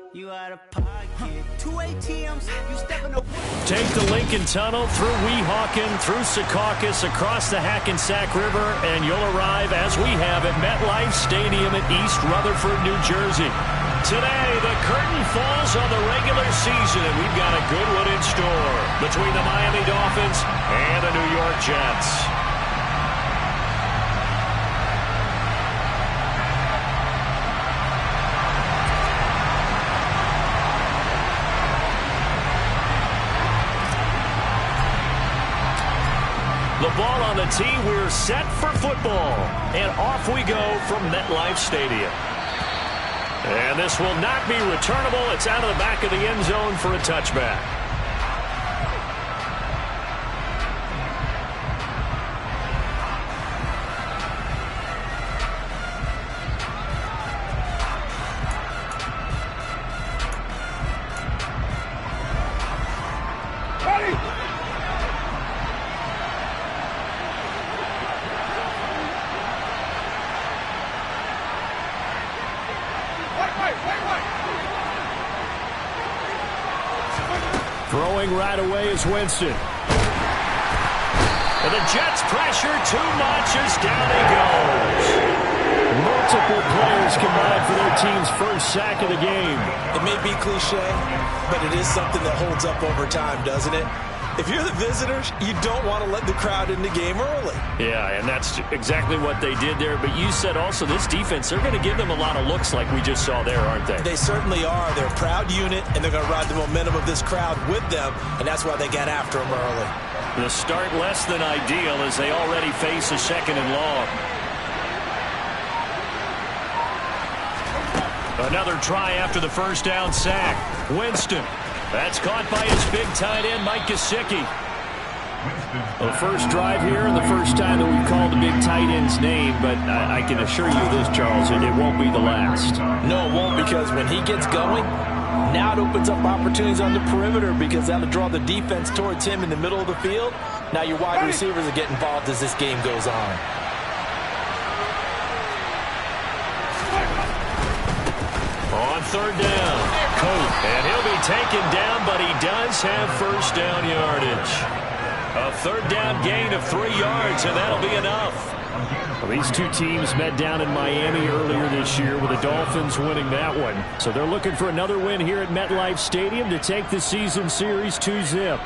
You out of pocket. 2 ATMs, you stepping up. Take the Lincoln Tunnel through Weehawken, through Secaucus, across the Hackensack River, and you'll arrive, as we have, at MetLife Stadium in East Rutherford, New Jersey. Today, the curtain falls on the regular season, and we've got a good one in store between the Miami Dolphins and the New York Jets. The ball on the tee, we're set for football. And off we go from MetLife Stadium. And this will not be returnable. It's out of the back of the end zone for a touchback. Throwing right away is Winston. And the Jets pressure too much as down he goes. Multiple players combined for their team's first sack of the game. It may be cliche, but it is something that holds up over time, doesn't it? If you're the visitors, you don't want to let the crowd in the game early. Yeah, and that's exactly what they did there. But you said also this defense, they're going to give them a lot of looks like we just saw there, aren't they? They certainly are. They're a proud unit, and they're going to ride the momentum of this crowd with them, and that's why they got after them early. The start less than ideal as they already face a second and long. Another try after the first down sack. Winston. That's caught by his big tight end, Mike Gesicki. The first drive here and the first time that we've called the big tight end's name, but I can assure you this, Charles, it won't be the last. No, it won't, because when he gets going, now it opens up opportunities on the perimeter because that'll draw the defense towards him in the middle of the field. Now your wide receivers will get involved as this game goes on. On third down, Coat, and he'll be taken down, but he does have first down yardage. A third down gain of 3 yards, and that'll be enough. Well, these two teams met down in Miami earlier this year with the Dolphins winning that one. So they're looking for another win here at MetLife Stadium to take the season series 2-zip.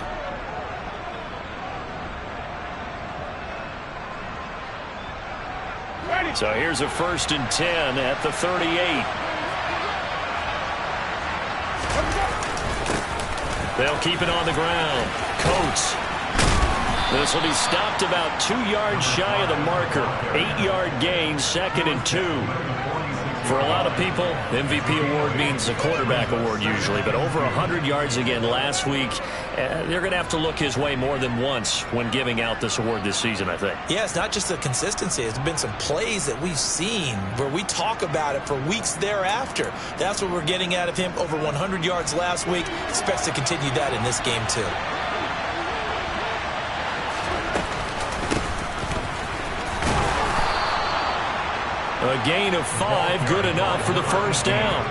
So here's a 1st and 10 at the 38. They'll keep it on the ground. Coates. This will be stopped about 2 yards shy of the marker. 8-yard gain, 2nd and 2. For a lot of people, MVP award means a quarterback award usually, but over 100 yards again last week. They're going to have to look his way more than once when giving out this award this season, I think. Yeah, it's not just the consistency. There's been some plays that we've seen where we talk about it for weeks thereafter. That's what we're getting out of him. Over 100 yards last week. Expects to continue that in this game, too. A gain of 5, good enough for the first down.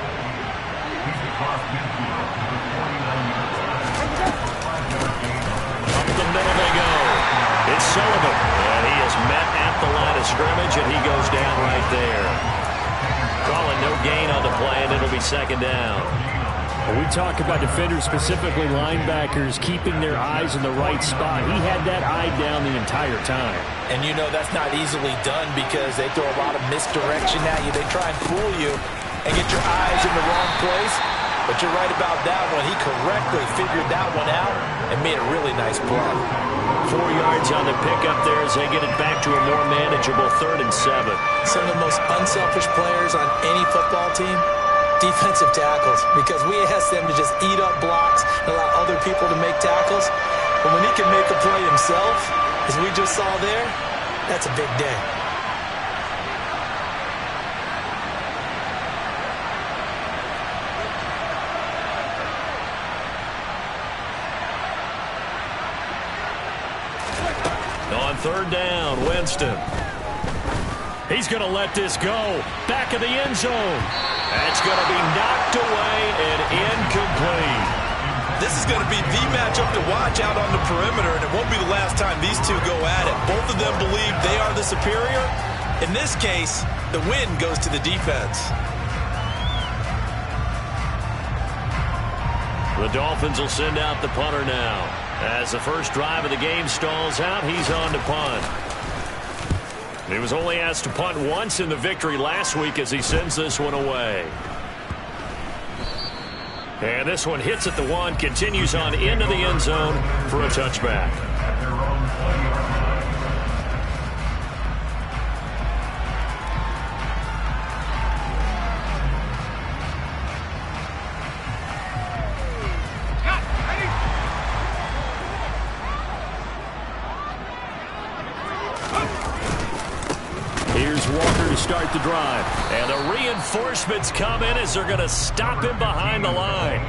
Up the middle they go. It's Sullivan, and he is met at the line of scrimmage, and he goes down right there. Calling no gain on the play, and it'll be 2nd down. When we talk about defenders, specifically linebackers, keeping their eyes in the right spot, he had that eye down the entire time. And you know that's not easily done because they throw a lot of misdirection at you. They try and fool you and get your eyes in the wrong place. But you're right about that one. He correctly figured that one out and made a really nice play. 4 yards on the pickup there as they get it back to a more manageable 3rd and 7. Some of the most unselfish players on any football team, defensive tackles, because we ask them to just eat up blocks and allow other people to make tackles. But when he can make a play himself, as we just saw there, that's a big day. On 3rd down, Winston. He's going to let this go. Back of the end zone. That's going to be knocked away and incomplete. This is going to be the matchup to watch out on the perimeter, and it won't be the last time these two go at it. Both of them believe they are the superior. In this case, the win goes to the defense. The Dolphins will send out the punter now. As the first drive of the game stalls out, he's on to punt. He was only asked to punt once in the victory last week as he sends this one away. And this one hits at the 1, continues on into the end zone for a touchback. Here's Walker to start the drive. And the reinforcements come in as they're going to stop him behind the line.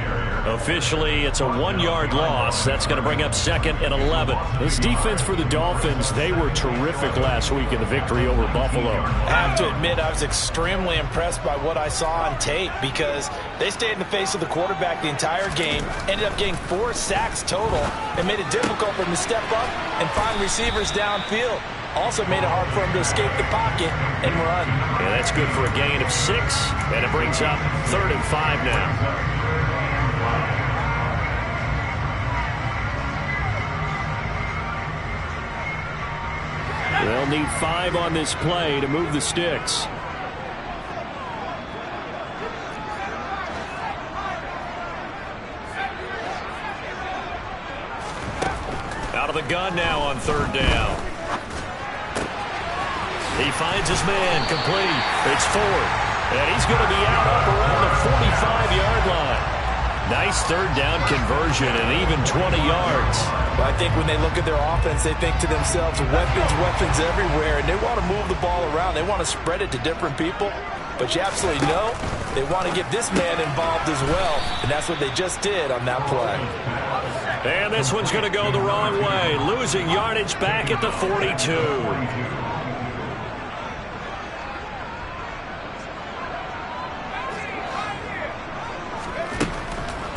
Officially, it's a 1-yard loss. That's going to bring up 2nd and 11. This defense for the Dolphins, they were terrific last week in the victory over Buffalo. I have to admit, I was extremely impressed by what I saw on tape because they stayed in the face of the quarterback the entire game, ended up getting 4 sacks total, and made it difficult for him to step up and find receivers downfield. Also made it hard for him to escape the pocket and run. Yeah, that's good for a gain of 6, and it brings up 3rd and 5 now. They'll need 5 on this play to move the sticks. Out of the gun now on 3rd down. He finds his man, complete. It's Ford, and he's going to be out up around the 45-yard line. Nice 3rd down conversion and even 20 yards. Well, I think when they look at their offense, they think to themselves, weapons everywhere, and they want to move the ball around. They want to spread it to different people, but you absolutely know they want to get this man involved as well, and that's what they just did on that play. And this one's going to go the wrong way, losing yardage back at the 42.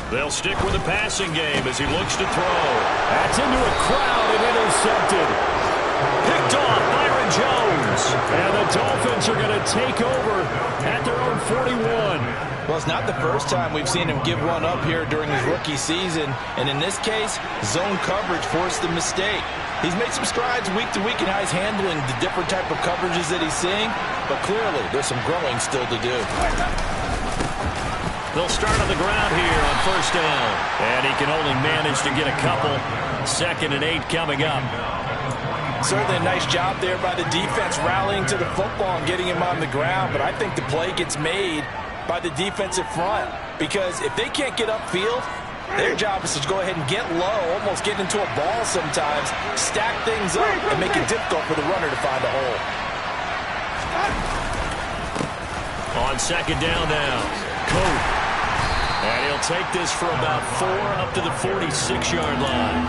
They'll stick with the passing game as he looks to throw. That's into a crowd and intercepted. Picked off Byron Jones. And the Dolphins are going to take over at their own 41. Well, it's not the first time we've seen him give one up here during his rookie season. And in this case, zone coverage forced the mistake. He's made some strides week to week in how he's handling the different type of coverages that he's seeing. But clearly, there's some growing still to do. They'll start on the ground here on 1st down. And he can only manage to get a couple. 2nd and 8 coming up. Certainly a nice job there by the defense rallying to the football and getting him on the ground. But I think the play gets made by the defensive front. Because if they can't get upfield, their job is to go ahead and get low, almost get into a ball sometimes, stack things up, and make it difficult for the runner to find a hole. On 2nd down now, Cope. And he'll take this for about 4 up to the 46-yard line.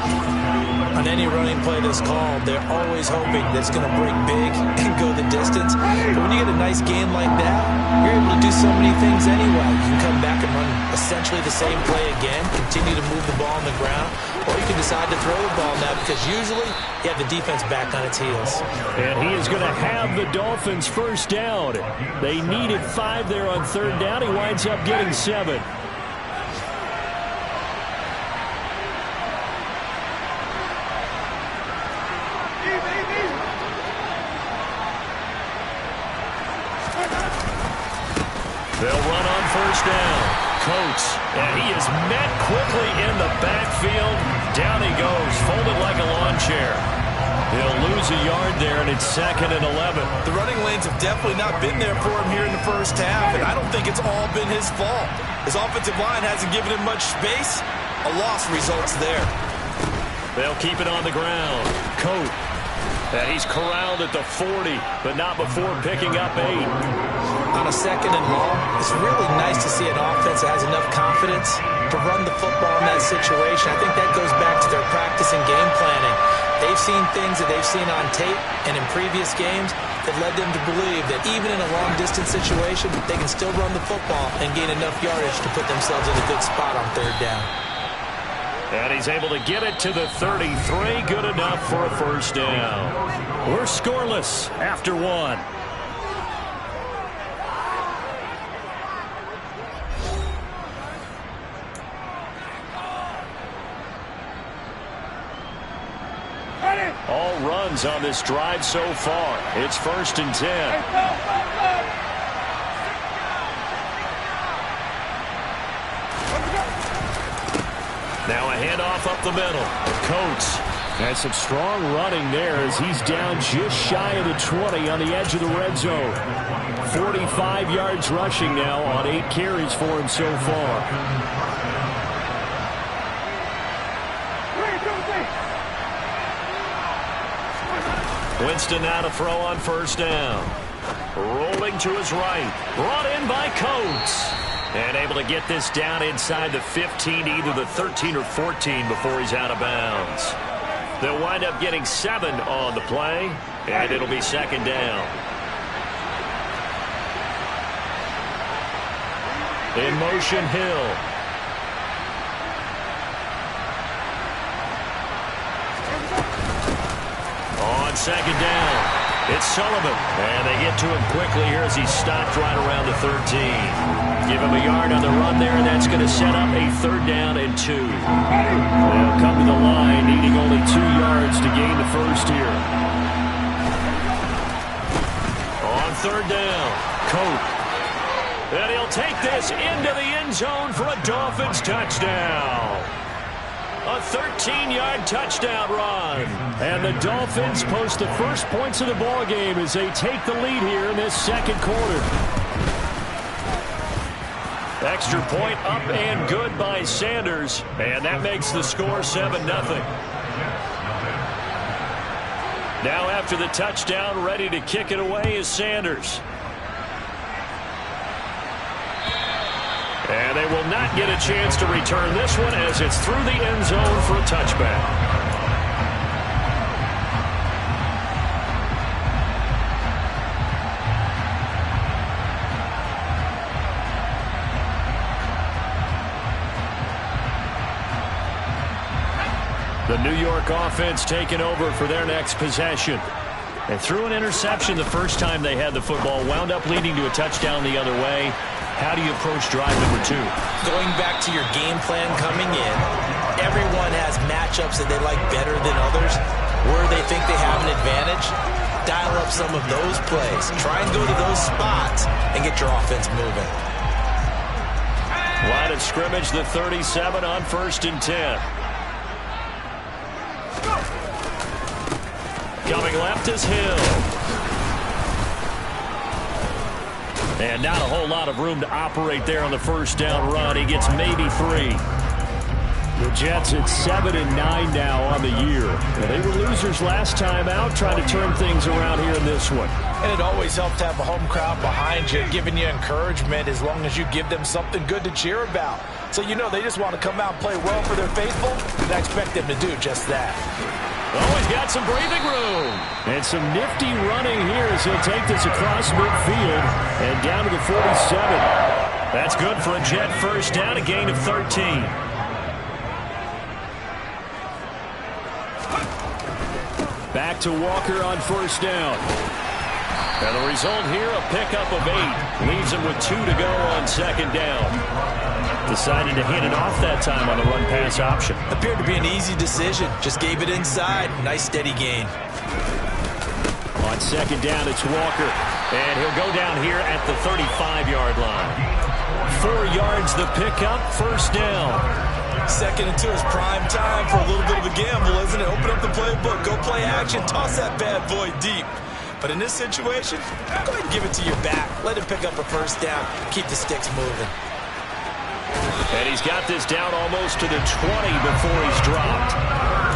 On any running play that's called, they're always hoping that it's going to break big and go the distance. But when you get a nice game like that, you're able to do so many things anyway. You can come back and run essentially the same play again, continue to move the ball on the ground, or you can decide to throw the ball now because usually you have the defense back on its heels. And he is going to have the Dolphins 1st down. They needed 5 there on 3rd down. He winds up getting 7. They'll run on 1st down. Coates, and he is met quickly in the backfield. Down he goes, folded like a lawn chair. He'll lose a yard there, and it's 2nd and 11. The running lanes have definitely not been there for him here in the first half, and I don't think it's all been his fault. His offensive line hasn't given him much space. A loss results there. They'll keep it on the ground. Coates, and he's corralled at the 40, but not before picking up 8. on a 2nd and long, it's really nice to see an offense that has enough confidence to run the football in that situation. I think that goes back to their practice and game planning. They've seen things that they've seen on tape and in previous games that led them to believe that even in a long-distance situation, they can still run the football and gain enough yardage to put themselves in a good spot on 3rd down. And he's able to get it to the 33. Good enough for a 1st down. We're scoreless after 1. All runs on this drive so far. It's 1st and 10. Now a handoff up the middle. Coates has some strong running there as he's down just shy of the 20 on the edge of the red zone. 45 yards rushing now on 8 carries for him so far. Winston now to throw on 1st down. Rolling to his right. Brought in by Coates. And able to get this down inside the 15, either the 13 or 14 before he's out of bounds. They'll wind up getting 7 on the play, and it'll be 2nd down. In motion, Hill. On 2nd down, it's Sullivan. And they get to him quickly here as he's stopped right around the 13. Give him a yard on the run there, and that's going to set up a 3rd down and 2. They'll come to the line, needing only 2 yards to gain the 1st here. On 3rd down, Cope. And he'll take this into the end zone for a Dolphins touchdown. A 13-yard touchdown run. And the Dolphins post the first points of the ball game as they take the lead here in this 2nd quarter. Extra point up and good by Sanders. And that makes the score 7-0. Now after the touchdown, ready to kick it away is Sanders. And they will not get a chance to return this one as it's through the end zone for a touchback. The New York offense taking over for their next possession. And threw an interception the first time they had the football, wound up leading to a touchdown the other way. How do you approach drive number 2? Going back to your game plan coming in, everyone has matchups that they like better than others. Where they think they have an advantage, dial up some of those plays. Try and go to those spots and get your offense moving. Line of scrimmage, the 37 on 1st and 10. Coming left is Hill. And not a whole lot of room to operate there on the 1st down run. He gets maybe 3. The Jets at 7-9 now on the year. And they were losers last time out, trying to turn things around here in this one. And it always helps to have a home crowd behind you, giving you encouragement as long as you give them something good to cheer about. So you know they just want to come out and play well for their faithful, and I expect them to do just that. Oh, he's got some breathing room. And some nifty running here as he'll take this across midfield and down to the 47. That's good for a Jet 1st down, a gain of 13. Back to Walker on 1st down. And the result here, a pickup of 8. Leaves him with 2 to go on 2nd down. Decided to hand it off that time on the run-pass option. Appeared to be an easy decision. Just gave it inside. Nice steady gain. On 2nd down, it's Walker. And he'll go down here at the 35-yard line. 4 yards the pickup, 1st down. 2nd and 2 is prime time for a little bit of a gamble, isn't it? Open up the playbook, go play action, toss that bad boy deep. But in this situation, go ahead and give it to your back. Let him pick up a 1st down. Keep the sticks moving. And he's got this down almost to the 20 before he's dropped.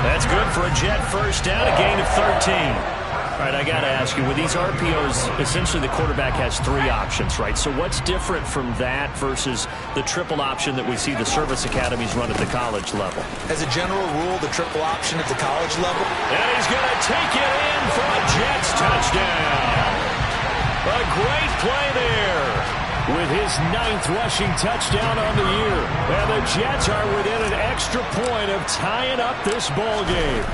That's good for a Jet 1st down, a gain of 13. All right, I got to ask you, with these RPOs, essentially the quarterback has 3 options, right? So what's different from that versus the triple option that we see the service academies run at the college level? As a general rule, the triple option at the college level. And he's going to take it in for a Jets touchdown. A great play there with his 9th rushing touchdown on the year. And the Jets are within an extra point of tying up this ball game.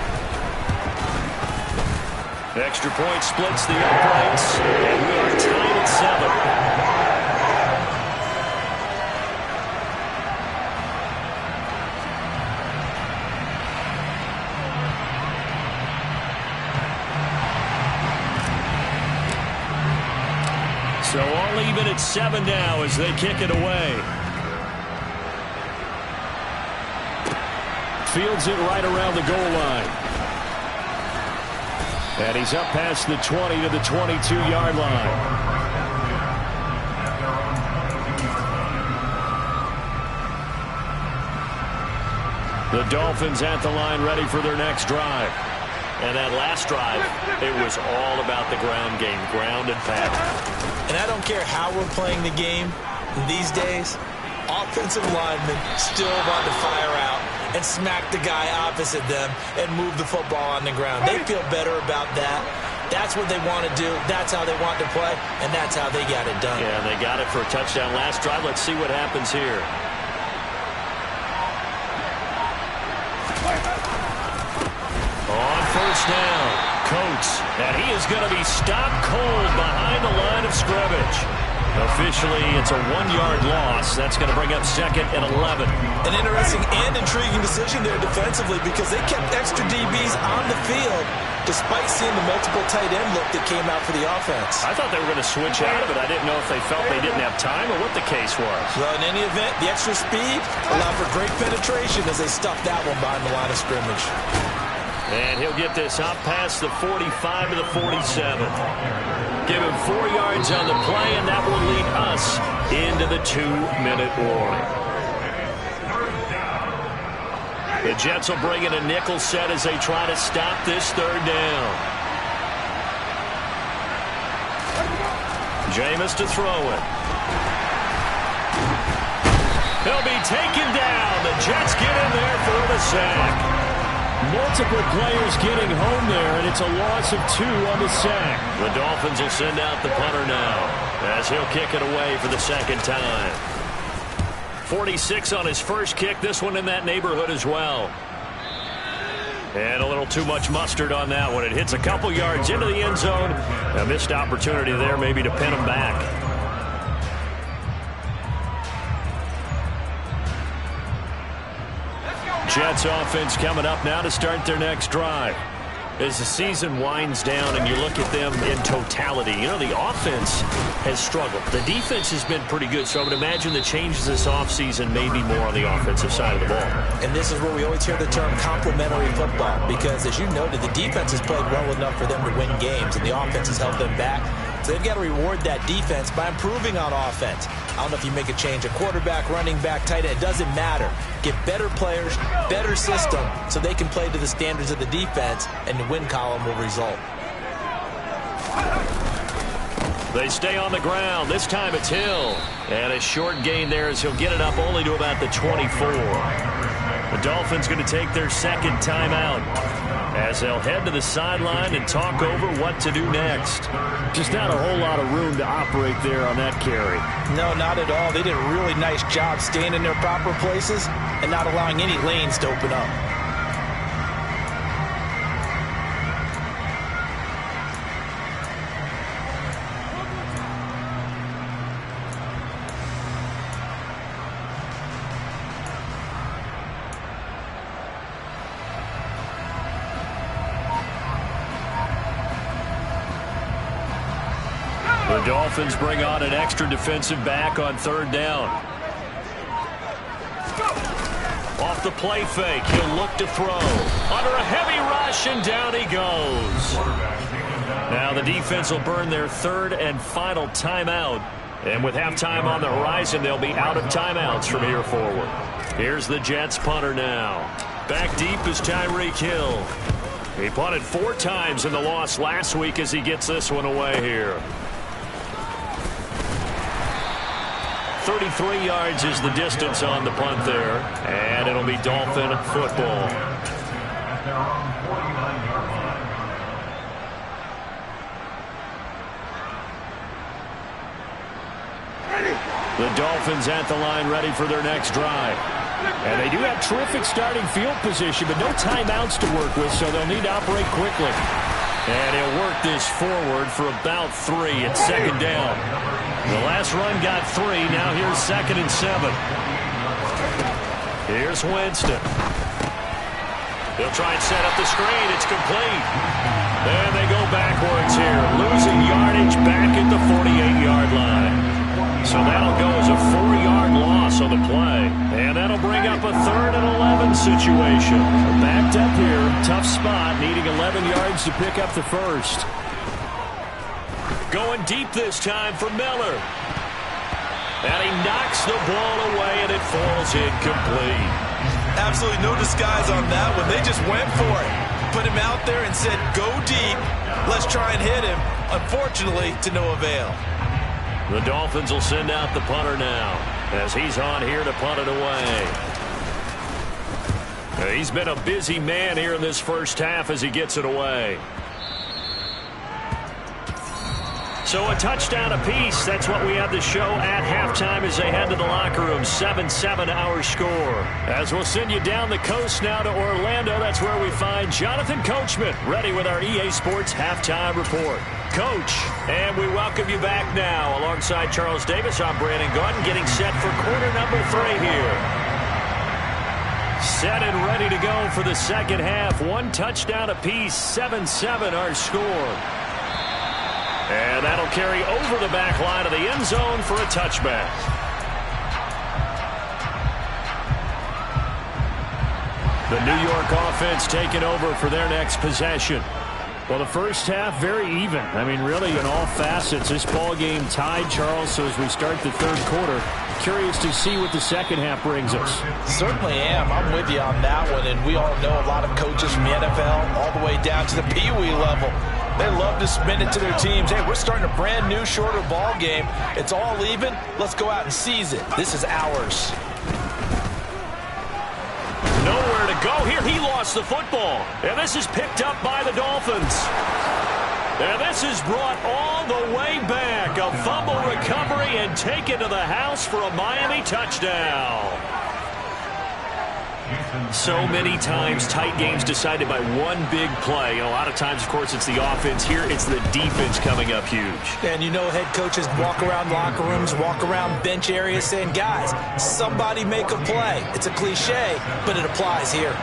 Extra point splits the uprights, and we are tied at 7. So all even at 7 now as they kick it away. Fields it right around the goal line. And he's up past the 20 to the 22-yard line. The Dolphins at the line ready for their next drive. And that last drive, it was all about the ground game, ground and pound. And I don't care how we're playing the game these days, offensive linemen still want to fire out and smack the guy opposite them and move the football on the ground. They feel better about that. That's what they want to do. That's how they want to play, and that's how they got it done. Yeah, they got it for a touchdown last drive. Let's see what happens here. On first down, Coates, and he is going to be stopped cold behind the line of scrimmage. Officially, it's a 1-yard loss. That's going to bring up 2nd and 11. An interesting and intriguing decision there defensively because they kept extra DBs on the field despite seeing the multiple tight end look that came out for the offense. I thought they were going to switch out of it. I didn't know if they felt they didn't have time or what the case was. Well, in any event, the extra speed allowed for great penetration as they stuffed that one behind the line of scrimmage. And he'll get this up past the 45 to the 47. Give him 4 yards on the play, and that will lead us into the 2-minute warning. The Jets will bring in a nickel set as they try to stop this 3rd down. Jameis to throw it. He'll be taken down. The Jets get in there for the sack. Multiple players getting home there, and it's a loss of 2 on the sack. The Dolphins will send out the punter now as he'll kick it away for the 2nd time. 46 on his first kick, this one in that neighborhood as well. And a little too much mustard on that one. It hits a couple yards into the end zone. A missed opportunity there maybe to pin him back. Jets offense coming up now to start their next drive. As the season winds down and you look at them in totality, you know, the offense has struggled. The defense has been pretty good, so I would imagine the changes this offseason may be more on the offensive side of the ball. And this is where we always hear the term complementary football, because as you noted, the defense has played well enough for them to win games, and the offense has held them back. So they've got to reward that defense by improving on offense. I don't know if you make a change, a quarterback, running back, tight end, it doesn't matter. Get better players, better system, so they can play to the standards of the defense, and the win column will result. They stay on the ground. This time it's Hill. And a short gain there as he'll get it up only to about the 24. The Dolphins going to take their 2nd timeout as they'll head to the sideline and talk over what to do next. Just not a whole lot of room to operate there on that carry. No, not at all. They did a really nice job staying in their proper places and not allowing any lanes to open up. The Dolphins bring on an extra defensive back on 3rd down. Off the play fake, he'll look to throw. Under a heavy rush, and down he goes. Now the defense will burn their 3rd and final timeout. And with halftime on the horizon, they'll be out of timeouts from here forward. Here's the Jets punter now. Back deep is Tyreek Hill. He punted 4 times in the loss last week as he gets this one away here. 33 yards is the distance on the punt there, and it'll be Dolphin football. The Dolphins at the line ready for their next drive. And they do have terrific starting field position, but no timeouts to work with, so they'll need to operate quickly. And he'll work this forward for about 3. It's second down. The last run got 3. Now here's 2nd and 7. Here's Winston. They'll try and set up the screen. It's complete. And they go backwards here, losing yardage back at the 48-yard line. So that'll go as a 4-yard loss on the play. And that'll bring up a 3rd and 11 situation. Backed up here, tough spot, needing 11 yards to pick up the first. Going deep this time for Miller. And he knocks the ball away, and it falls incomplete. Absolutely no disguise on that one. They just went for it. Put him out there and said, go deep. Let's try and hit him. Unfortunately, to no avail. The Dolphins will send out the punter now as he's on here to punt it away. He's been a busy man here in this first half as he gets it away. So a touchdown apiece. That's what we have to show at halftime as they head to the locker room. 7-7 our score. As we'll send you down the coast now to Orlando. That's where we find Jonathan Coachman ready with our EA Sports halftime report. Coach, and we welcome you back now. Alongside Charles Davis, I'm Brandon Gordon, getting set for quarter number 3 here. Set and ready to go for the second half. 1 touchdown apiece, 7-7 our score. And that'll carry over the back line of the end zone for a touchback. The New York offense taking over for their next possession. Well, the first half, very even. I mean, really, in all facets, this ball game tied, Charles. So as we start the third quarter, curious to see what the second half brings us. Certainly am. I'm with you on that one. And we all know a lot of coaches from the NFL all the way down to the Pee Wee level. They love to spin it to their teams. Hey, we're starting a brand new, shorter ball game. It's all even. Let's go out and seize it. This is ours. Nowhere to go here. He lost the football. And this is picked up by the Dolphins. And this is brought all the way back. A fumble recovery and taken to the house for a Miami touchdown. So many times tight games decided by one big play. A lot of times, of course, it's the offense. Here, it's the defense coming up huge. And you know, head coaches walk around locker rooms, walk around bench areas saying, guys, somebody make a play. It's a cliche, but it applies here.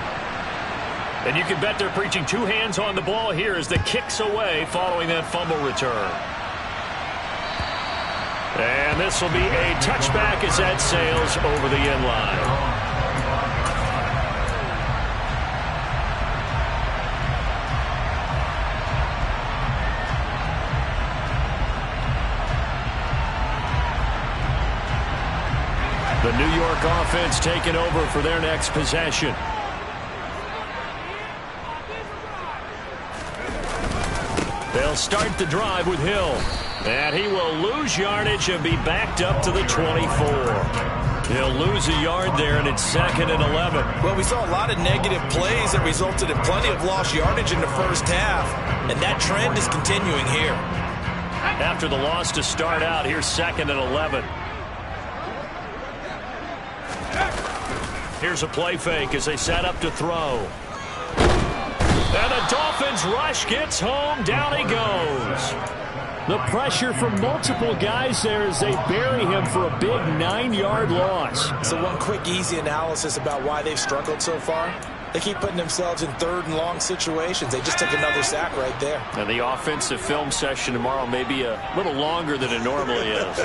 And you can bet they're preaching 2 hands on the ball here as the kick's away following that fumble return. And this will be a touchback as that sails over the end line. The New York offense taking over for their next possession. They'll start the drive with Hill. And he will lose yardage and be backed up to the 24. He'll lose a yard there, and it's 2nd and 11. Well, we saw a lot of negative plays that resulted in plenty of lost yardage in the first half. And that trend is continuing here. After the loss to start out, here's 2nd and 11. Here's a play fake as they set up to throw. And the Dolphins rush gets home. Down he goes. The pressure from multiple guys there as they bury him for a big 9-yard loss. So one quick, easy analysis about why they've struggled so far. They keep putting themselves in 3rd and long situations. They just took another sack right there. And the offensive film session tomorrow may be a little longer than it normally is.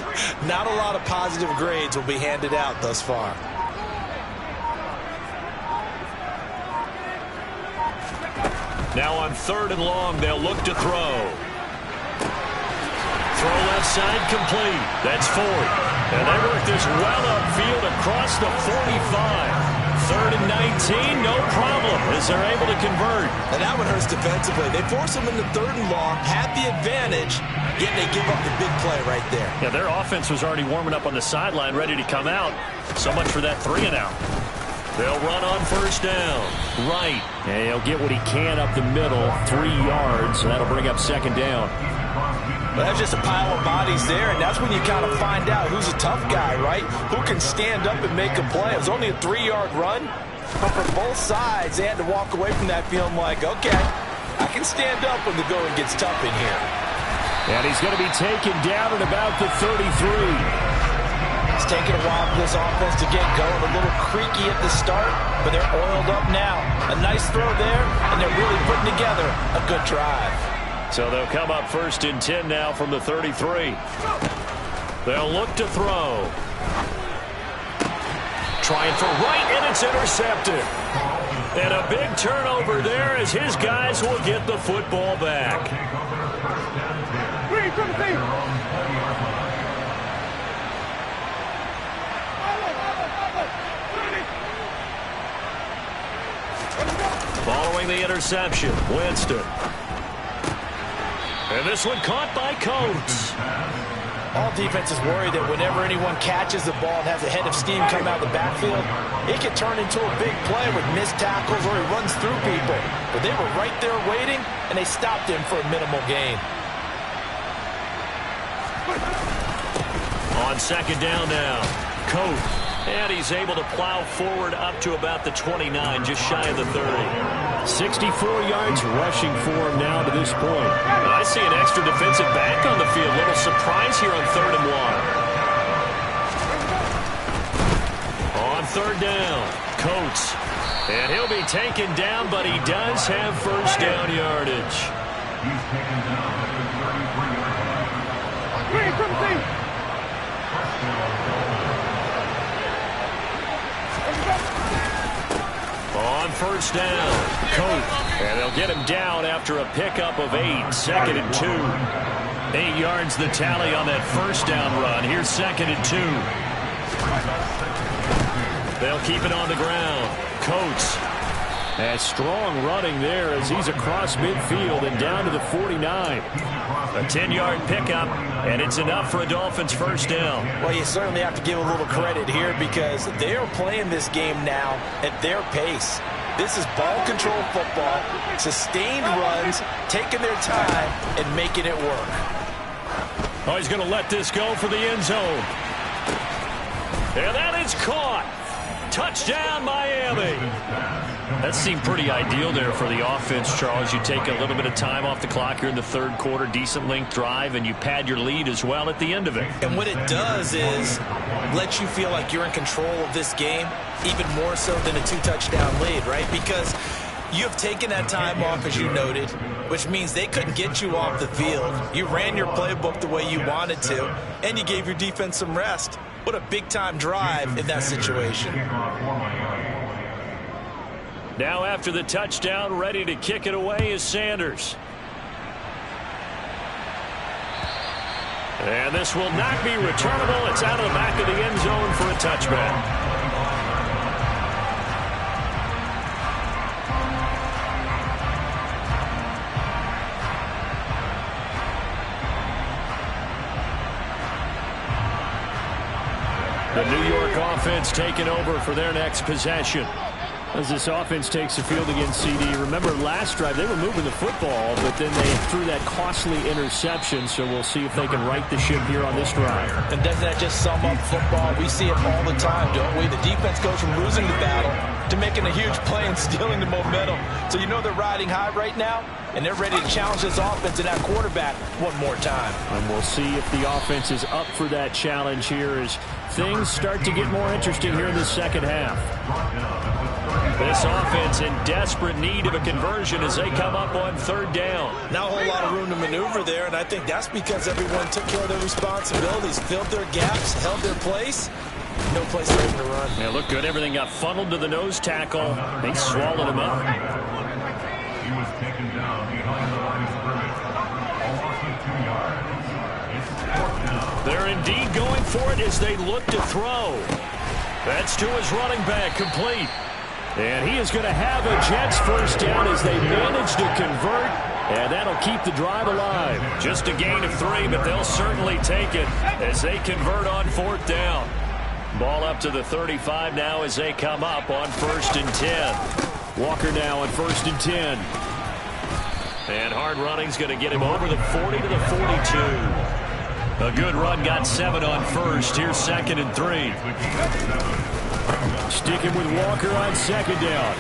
Not a lot of positive grades will be handed out thus far. Now on 3rd and long, they'll look to throw. Throw left side complete. That's Ford. And they work this well upfield across the 45. 3rd and 19, no problem, as they're able to convert. And that one hurts defensively. They force them into 3rd and long, have the advantage, yet they give up the big play right there. Yeah, their offense was already warming up on the sideline, ready to come out. So much for that 3 and out. They'll run on 1st down. Right. And he'll get what he can up the middle, 3 yards. And that'll bring up 2nd down. Well, that's just a pile of bodies there, and that's when you kind of find out who's a tough guy, right? Who can stand up and make a play. It was only a 3-yard run, but for both sides, they had to walk away from that feeling like, okay, I can stand up when the going gets tough in here. And he's going to be taken down at about the 33. It's taken a while for this offense to get going. A little creaky at the start, but they're oiled up now. A nice throw there, and they're really putting together a good drive. So they'll come up 1st and 10 now from the 33. They'll look to throw. Trying for right, and it's intercepted. And a big turnover there as his guys will get the football back. Following the interception, Winston. And this one caught by Coates. All defenses worry that whenever anyone catches the ball and has a head of steam come out of the backfield, it can turn into a big play with missed tackles or he runs through people. But they were right there waiting, and they stopped him for a minimal gain. On 2nd down now, Coates. And he's able to plow forward up to about the 29, just shy of the 30. 64 yards rushing for him now to this point. And I see an extra defensive back on the field. Little surprise here on 3rd and 1. On 3rd down, Coates. And he'll be taken down, but he does have 1st down yardage. He's taken down at the 33-yard line. On 1st down, Coates. And they'll get him down after a pickup of 8, 2nd and 2. 8 yards the tally on that 1st down run. Here's 2nd and 2. They'll keep it on the ground. Coates. And strong running there as he's across midfield and down to the 49. A 10-yard pickup, and it's enough for a Dolphins 1st down. Well, you certainly have to give a little credit here because they are playing this game now at their pace. This is ball control football, sustained runs, taking their time, and making it work. Oh, he's going to let this go for the end zone. And that is caught. Touchdown, Miami. That seemed pretty ideal there for the offense, Charles. You take a little bit of time off the clock here in the 3rd quarter, decent length drive, and you pad your lead as well at the end of it. And what it does is let you feel like you're in control of this game, even more so than a 2-touchdown lead, right? Because you have taken that time off, as you noted, which means they couldn't get you off the field. You ran your playbook the way you wanted to, and you gave your defense some rest. What a big-time drive in that situation. Now after the touchdown, ready to kick it away is Sanders. And this will not be returnable. It's out of the back of the end zone for a touchback. The New York offense taking over for their next possession. As this offense takes the field against CD. Remember last drive they were moving the football, but then they threw that costly interception, so we'll see if they can right the ship here on this drive. And doesn't that just sum up football? We see it all the time, don't we? The defense goes from losing the battle to making a huge play and stealing the momentum. So you know they're riding high right now, and they're ready to challenge this offense and that quarterback one more time. And we'll see if the offense is up for that challenge here as things start to get more interesting here in the second half. This offense in desperate need of a conversion as they come up on 3rd down. Not a whole lot of room to maneuver there, and I think that's because everyone took care of their responsibilities, filled their gaps, held their place. No place for him to run. Yeah, looked good. Everything got funneled to the nose tackle. They swallowed him up. He was taken down behind the line of scrimmage. A loss of 2 yards. It's 4th down. They're indeed going for it as they look to throw. That's to his running back, complete. And he is going to have a Jets first down as they manage to convert, and that'll keep the drive alive. Just a gain of 3, but they'll certainly take it as they convert on 4th down. Ball up to the 35 now as they come up on 1st and 10. Walker now on 1st and 10. And hard running's going to get him over the 40 to the 42. A good run got 7 on 1st. Here's 2nd and 3. Sticking with Walker on 2nd down.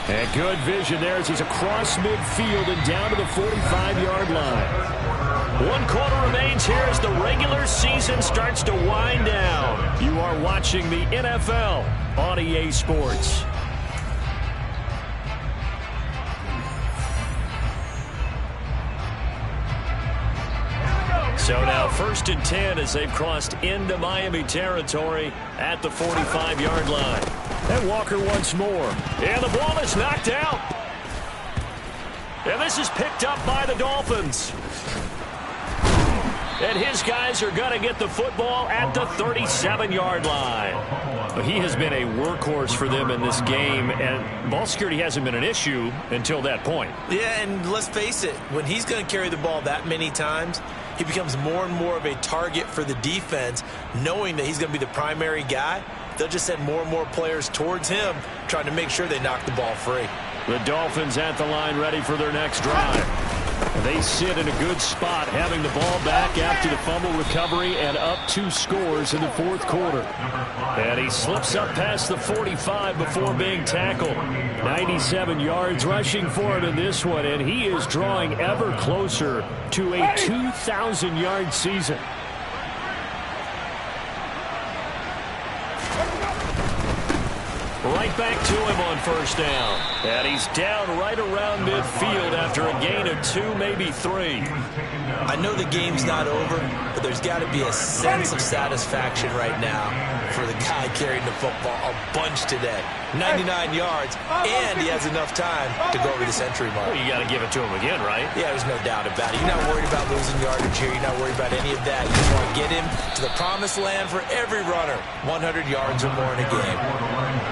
And good vision there as he's across midfield and down to the 45-yard line. 1 quarter remains here as the regular season starts to wind down. You are watching the NFL on EA Sports. So now 1st and 10 as they've crossed into Miami territory at the 45-yard line. And Walker once more. And the ball is knocked out. And this is picked up by the Dolphins. And his guys are going to get the football at the 37-yard line. He has been a workhorse for them in this game, and ball security hasn't been an issue until that point. Yeah, and let's face it, when he's going to carry the ball that many times, he becomes more and more of a target for the defense, knowing that he's going to be the primary guy. They'll just send more and more players towards him, trying to make sure they knock the ball free. The Dolphins at the line ready for their next drive. They sit in a good spot, having the ball back after the fumble recovery and up 2 scores in the 4th quarter. And he slips up past the 45 before being tackled. 97 yards rushing for him in this one, and he is drawing ever closer to a 2,000-yard season. Right back to him on 1st down. And he's down right around midfield after a gain of 2, maybe 3. I know the game's not over, but there's got to be a sense of satisfaction right now for the guy carrying the football a bunch today. 99 yards, and he has enough time to go over the century mark. Well, you got to give it to him again, right? Yeah, there's no doubt about it. You're not worried about losing yardage here. You're not worried about any of that. You just want to get him to the promised land for every runner. 100 yards or more in a game.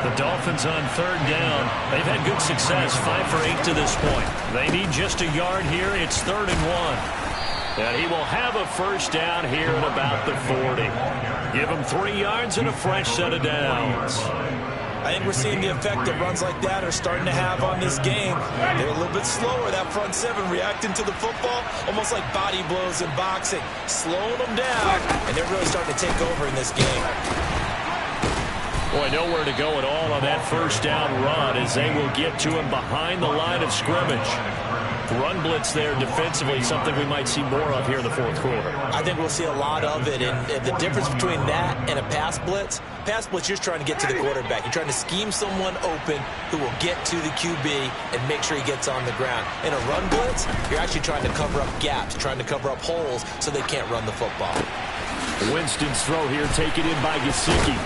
The Dolphins on 3rd down. They've had good success, 5 for 8 to this point. They need just a yard here. It's 3rd and 1. And he will have a first down here at about the 40. Give him 3 yards and a fresh set of downs. I think we're seeing the effect that runs like that are starting to have on this game. They're a little bit slower, that front 7 reacting to the football, almost like body blows in boxing, slowing them down, and they're really starting to take over in this game. Boy, nowhere to go at all on that first down run as they will get to him behind the line of scrimmage. Run blitz there defensively, something we might see more of here in the 4th quarter. I think we'll see a lot of it, and the difference between that and a pass blitz, you're trying to get to the quarterback. You're trying to scheme someone open who will get to the QB and make sure he gets on the ground. In a run blitz, you're actually trying to cover up gaps, trying to cover up holes so they can't run the football. Winston's throw here taken in by Gesicki.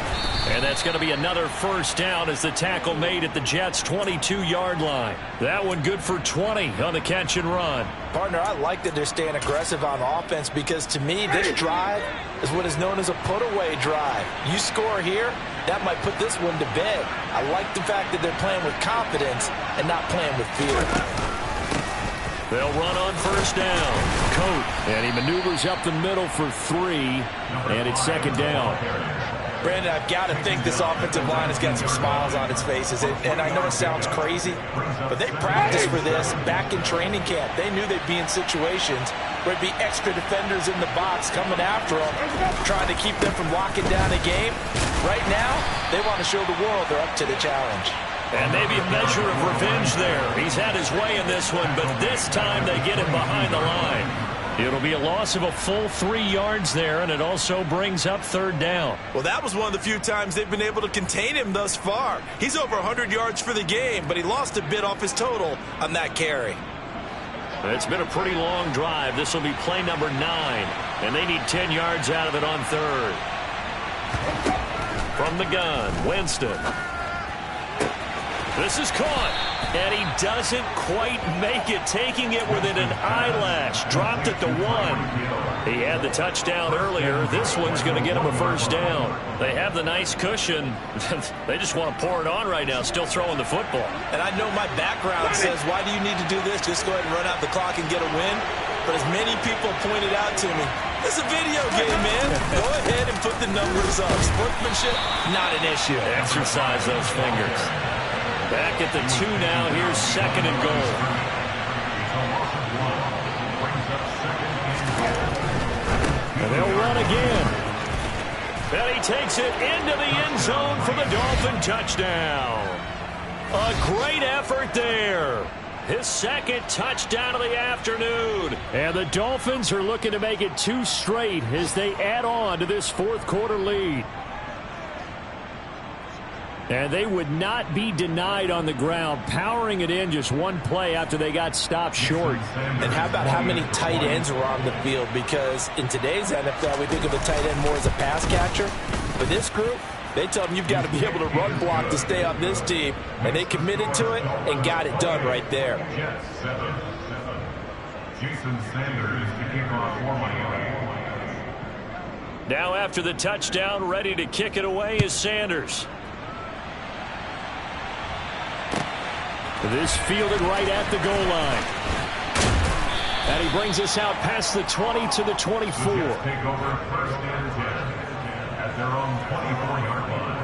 And that's going to be another first down as the tackle made at the Jets' 22-yard line. That one good for 20 on the catch and run. Partner, I like that they're staying aggressive on offense because, to me, this drive is what is known as a put-away drive. You score here, that might put this one to bed. I like the fact that they're playing with confidence and not playing with fear. They'll run on first down. Coat, and he maneuvers up the middle for 3, and it's 2nd down. Brandon, I've got to think this offensive line has got some smiles on its faces. And I know it sounds crazy, but they practiced for this back in training camp. They knew they'd be in situations where there'd be extra defenders in the box coming after them, trying to keep them from locking down a game. Right now, they want to show the world they're up to the challenge. And maybe a measure of revenge there. He's had his way in this one, but this time they get him behind the line. It'll be a loss of a full 3 yards there, and it also brings up 3rd down. Well, that was one of the few times they've been able to contain him thus far. He's over 100 yards for the game, but he lost a bit off his total on that carry. It's been a pretty long drive. This will be play number 9, and they need 10 yards out of it on 3rd. From the gun, Winston. This is caught, and he doesn't quite make it, taking it within an eyelash. Dropped at the 1. He had the touchdown earlier. This one's going to get him a first down. They have the nice cushion. They just want to pour it on right now, still throwing the football. And I know my background says, why do you need to do this? Just go ahead and run out the clock and get a win. But as many people pointed out to me, it's a video game, man. Go ahead and put the numbers up. Sportsmanship, not an issue. Exercise those fingers. Back at the 2 now. Here's second and goal. And they'll run again. And he takes it into the end zone for the Dolphin touchdown. A great effort there. His second touchdown of the afternoon. And the Dolphins are looking to make it 2 straight as they add on to this fourth quarter lead. And they would not be denied on the ground, powering it in just one play after they got stopped short. And how about how many tight ends are on the field? Because in today's NFL, we think of a tight end more as a pass catcher. For this group, they tell them you've got to be able to run block to stay on this team. And they committed to it and got it done right there. Jason Sanders to kick off for Miami. Now after the touchdown, ready to kick it away is Sanders. This fielded right at the goal line. And he brings us out past the 20 to the 24. Take over first and 10 at their own 24-yard line.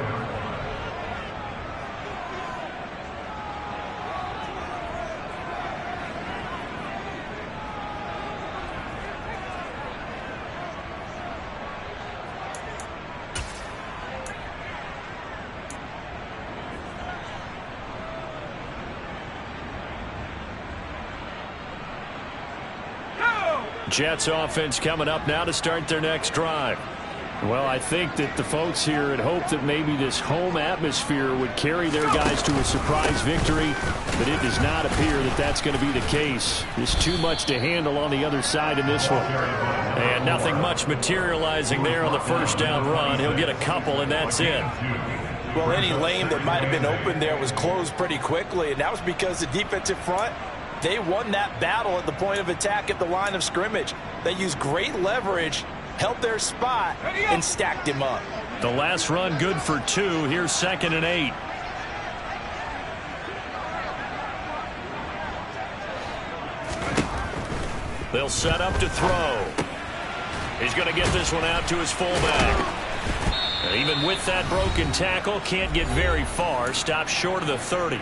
Jets offense coming up now to start their next drive. Well, I think that the folks here had hoped that maybe this home atmosphere would carry their guys to a surprise victory, but it does not appear that that's going to be the case. There's too much to handle on the other side in this one. And nothing much materializing there on the first down run. He'll get a couple, and that's it. Well, any lane that might have been open there was closed pretty quickly, and that was because the defensive front, they won that battle at the point of attack at the line of scrimmage. They used great leverage, held their spot, and stacked him up. The last run good for 2. Here's second and 8. They'll set up to throw. He's going to get this one out to his fullback. And even with that broken tackle, can't get very far. Stops short of the 30.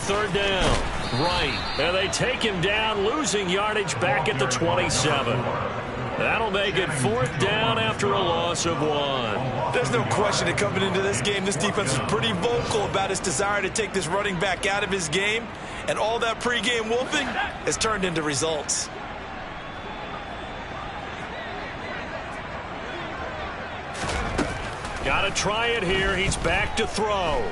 Third down. Right. And they take him down, losing yardage back at the 27. That'll make it 4th down after a loss of 1. There's no question that coming into this game, this defense was pretty vocal about its desire to take this running back out of his game. And all that pregame wolfing has turned into results. Got to try it here. He's back to throw.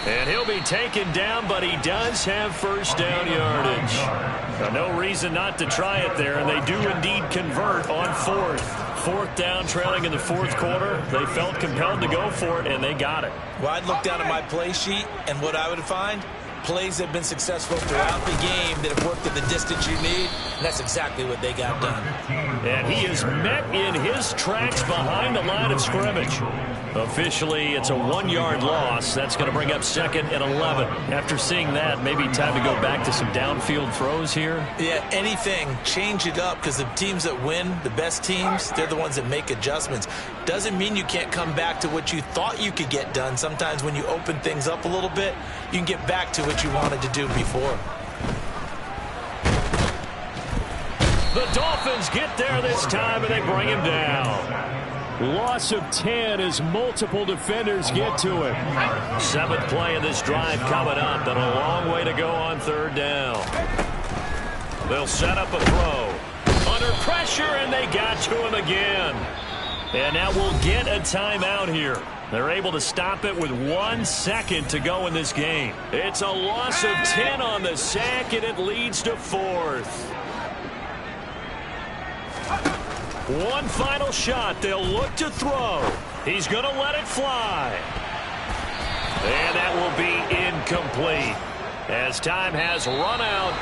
And he'll be taken down, but he does have first down yardage. No reason not to try it there, and they do indeed convert on 4th. 4th down, trailing in the 4th quarter. They felt compelled to go for it, and they got it. Well, I'd look down at my play sheet, and what I would find, plays have been successful throughout the game that have worked at the distance you need, and that's exactly what they got done. And he is met in his tracks behind the line of scrimmage. Officially, it's a 1-yard loss. That's going to bring up 2nd and 11. After seeing that, maybe time to go back to some downfield throws here. Yeah, anything. Change it up, because the teams that win, the best teams, they're the ones that make adjustments. Doesn't mean you can't come back to what you thought you could get done. Sometimes when you open things up a little bit, you can get back to what you wanted to do before. The Dolphins get there this time, and they bring him down. Loss of 10 as multiple defenders get to him. 7th play of this drive coming up, and a long way to go on 3rd down. They'll set up a throw. Under pressure, and they got to him again. And now we'll get a timeout here. They're able to stop it with 1 second to go in this game. It's a loss of 10 on the sack, and it leads to 4th. One final shot. They'll look to throw. He's going to let it fly. And that will be incomplete as time has run out.